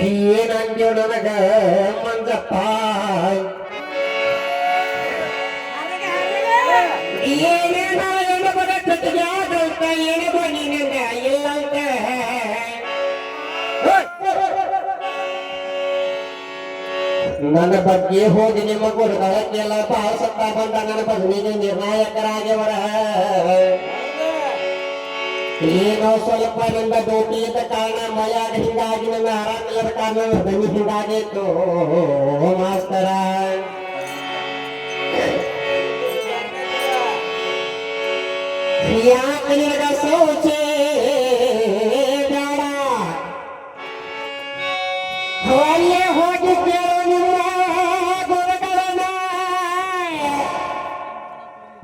ಏನಂದ್ಯೋ ನನಗ ಮಂಜಪ್ಪ ಏನೇನ ಬಡ ಜೊತೆಗಾದಂತ ಏನೋ ನೀನಂದ ಇಲ್ಲಂತ ನನ್ನ ಬಗ್ಗೆ ಹೋಗಿ ನಿಮ್ಮ ಗುರುಗಳಕ್ಕೆಲ್ಲ ಪಾಲಿಸುತ್ತಾ ಬಂದ ನನ್ನ ಬದಲಿಗೆ ನಿರ್ಣಾಯಕರಾಗಿವರ ಏನೋ ಸ್ವಲ್ಪ ನನ್ನ ದೋಟಿಯದ ಕಾರಣ ಮಯಾಗ ಹಿಂಗಾಗಿ ನನ್ನ ಆರಾಮಿಲ್ಲದ ಕಾರಣ ದನಿ ಹಿಂಗಾಗಿತ್ತು ಮಾಸ್ತರ ಯಾಕೆ ನಿನಗ ಸೋಚೆ ಬೇಡ ಒಳ್ಳೆ ಹೋಗಿ ಕೇಳು ನಿಮ್ಮ ಗುರುಗಳನ್ನ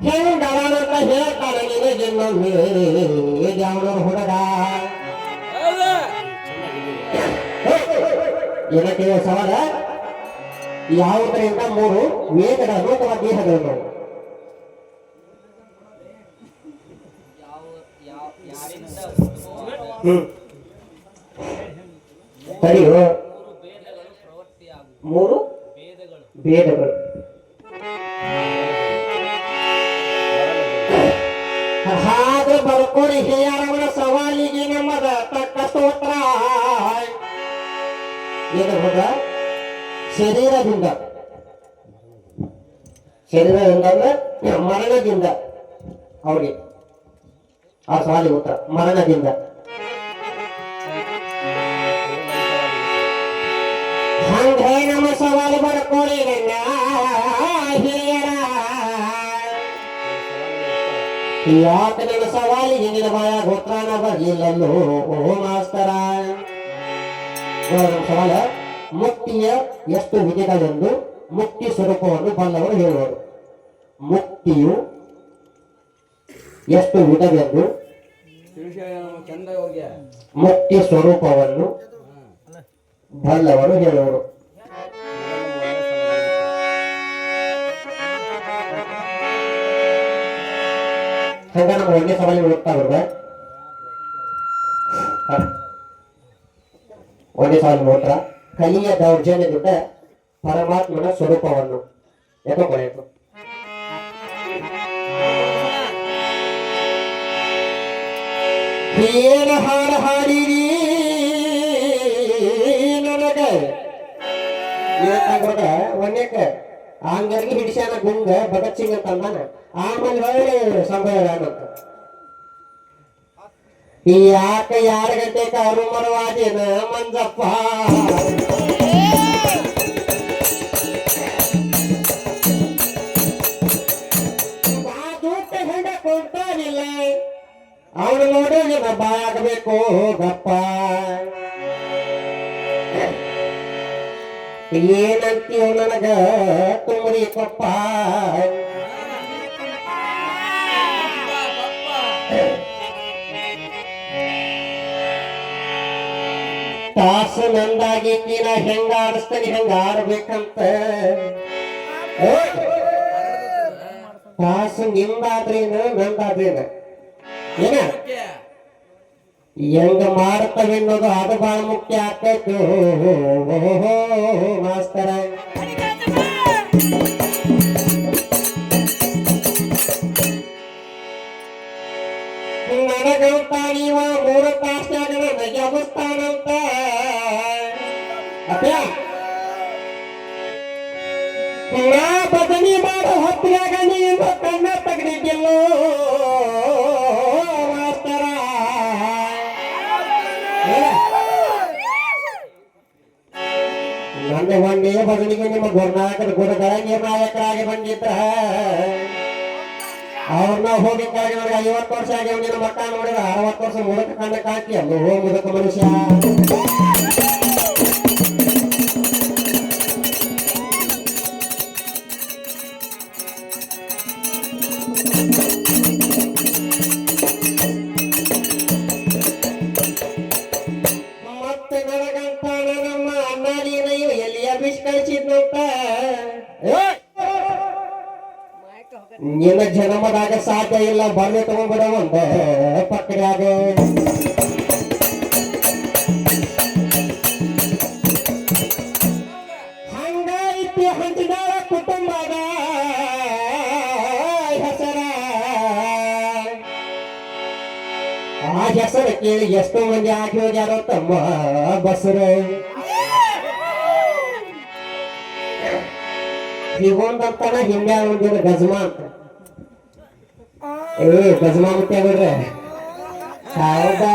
ಹೆಂಗವನಂತ ಹೇಳ್ತಾನೆ ನಿನಗೆ ನಮ್ಮೆ ಯಾವನ ಹುಡುಗ ಏನಕ್ಕೆ ಸವಾಲ ಯಾವುದರಿಂದ ಮೂರು ವೇದಗಳನ್ನು ಅಥವಾ ದೇಹಗಳನ್ನು ಸರಿಯೋ ಮೂರು ಭೇದಗಳು ಹಾಗೆ ಬರ್ಕೋರಿ ಹೇಯಾರವನ ಸವಾಲಿಗೆ ನಮ್ಮದ ತಕ್ಕ ಸ್ತೋತ್ರ ಏನು ಹೋದ ಶರೀರದಿಂದ ಅಂದ್ರೆ ಮರಣದಿಂದ ಅವ್ರಿಗೆ ಆ ಸವಾಲಿಗೆ ಉತ್ತರ ಮರಣದಿಂದ ಹಂಗೆ ನಮ್ಮ ಸವಾಲು ಬರ್ಕೋರಿ ನನ್ನ ಹಿರಿಯರ ಯಾಕೆ ನನ್ನ ಸವಾಲಿಗೆ ನಿನ್ನ ಬಾಯ ಗೋತ್ರಾನ ಬರಲಿಲ್ಲಲ್ಲೋ ಓ ಮಾಸ್ತರ ಸವಾಲ ಮುಕ್ತಿಯ ಎಷ್ಟು ವಿಧಿಗಳೆಂದು ಮುಕ್ತಿ ಸ್ವರೂಪವನ್ನು ಬಲ್ಲವರು ಹೇಳುವರು ಮುಕ್ತಿಯು ಎಷ್ಟು ವಿಧವೆಂದು ಮುಕ್ತಿ ಸ್ವರೂಪವನ್ನು ಬಲ್ಲವರು ಹೇಳುವರು ಹಂಗ ನಮ್ಮ ಒಂದೇ ಸವಾಲಿ ಓದ್ತಾ ಬರ್ಬ ಒಂದೇ ಸವಾಲು ನೋಡ್ರ ಕಲಿಯ ದೌರ್ಜನ್ಯದಿಂದ ಪರಮಾತ್ಮನ ಸ್ವರೂಪವನ್ನು ಎತ್ತೊಳ್ಳೆತು ಏನ ಹಾಡು ಹಾಡಿರಿ ನನಗೆ ಒನ್ನೇಕ ಹಂಗಾಗಿ ಹಿಡಿಸ್ಯಾನ ಗುಂಗ ಭಗತ್ ಸಿಂಗ್ ಅಂತ ಅಂದಾನ ಆಮೇಲೆ ಹೊಳ್ಳಿ ಸಂಭವ ಅಂತ ಯಾಕೆ 2 ಗಂಟೆಗೆ ಅವರು ಮರವಾದೇನ ಮಂಜಪ್ಪ ಹೆಂಡ ಕೊಡ್ತಾನಿಲ್ಲ ಅವನು ನೋಡಿ ನಿನ್ನ ಬಾಯಾಗಬೇಕು ಗಪ್ಪ ಏನಂತೀವ ನನಗ ತುಮರಿ ಕೊಪ್ಪ ತಾಸು ನಂದಾಗಿ ನೀನ ಹೆಂಗ ಆಡಿಸ್ತಾನೆ ಹೆಂಗ ಆಡ್ಬೇಕಂತ ತಾಸು ನಿಂದಾದ್ರೇನು ನಂದಾದ್ರೇನ ಏನ ಹೆಂಗ ಮಾಡ್ತವೆನ್ನೋದು ಅದು ಬಹಳ ಮುಖ್ಯ ಆಗ್ತೈತು ಮಾಸ್ತರ ನನಗಂತ ನೀವ 3 ತಾಸ್ನಾಗ ನನಗೆ ಅಬಸ್ತಾನಂತ ಅಪ್ಪ ನಾ ಬದನಿ ಮಾಡೋ ಹೊತ್ತಿನಾಗ ನೀನು ಕಣ್ಣ ತೆಗೆದಿದ್ದಿಲ್ಲೋ ಮಾಸ್ತರ ನನ್ನ ಒಂದೇ ಬದಲಿಗೆ ನಿಮ್ಮ ಗುರುನಾಯಕರ ಗುರುಗಳ ನಿರ್ಣಾಯಕರಾಗಿ ಬಂದಿದ್ರ ಅವ್ರನ್ನ ಹೋಗಿ ಕೆಳಗೆ ನೋಡಿ 50 ವರ್ಷ ಆಗಿ ನಿನ್ನ ಮಟ್ಟ ನೋಡಿದ್ರೆ 60 ವರ್ಷ ಮುದಕ ಕಂಡ ಕಾಕಿ ಅಲ್ಲೋ ಮುದಕ ಮನುಷ್ಯ ಮತ್ತೆ ನನಗಂತ ನಮ್ಮ ಅಣ್ಣಾರಿನಯ್ಯು ಎಲ್ಲಿಯ ಬಿಸ್ ಕಳಿಸಿದ್ನಂತ ನಿನ್ನ ಜನ್ಮದಾಗ ಸಾಧ್ಯ ಇಲ್ಲ ಬರ್ಲಿ ತಗೊಂಡ್ಬಿಡ ಒಂದ ಪಕ್ಕಡ್ಯಾಗ ಕೇಳಿ ಎಷ್ಟೋ ಮಂದಿ ಆಗಿ ಹೋಗ್ಯಾರೋ ತಮ್ಮ ಬಸರು ಹೀಗೊಂದಂತಾನ ಹಿಂದೆ ಒಂದಿನ ಗಜಮಾ ಅಂತ ಗಜಮಾ ಮುಟ್ಟ ಬಿಡ್ರೆ ಹೌದಾ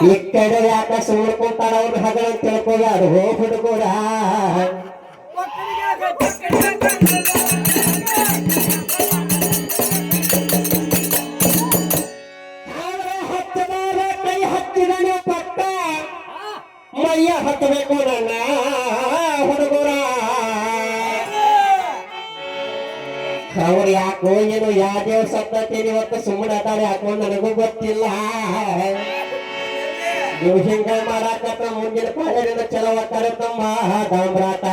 ಈ ಕಡೆ ಯಾಕ ಸುಮ್ಕೊಂತಾರ ಅವ್ರ ಹಗಲ ತಿಳ್ಕೋಬಾರು ಹುಡುಗೂಡ ಕೈ ಹತ್ತಿದನು ಪಟ್ಟ ಮೈಯ ಹತ್ತಬೇಕು ನನ್ನ ಹುಡುಗರ ಅವ್ರು ಯಾಕೋ ಏನು ಯಾವ ದೇವ್ ಸತ್ತೇನಿ ಇವತ್ತು ಸುಮ್ಮನೆ ಅದಾರೆ ಯಾಕೋ ನನಗೂ ಗೊತ್ತಿಲ್ಲ ನೀವು ಹಿಂಗ ಮಾಡಾಕ ಮುಂದಿನ ಪಾಯರಿಂದ ಚಲೋ ತಮ್ಮ ದಾಮ್ರಾಟ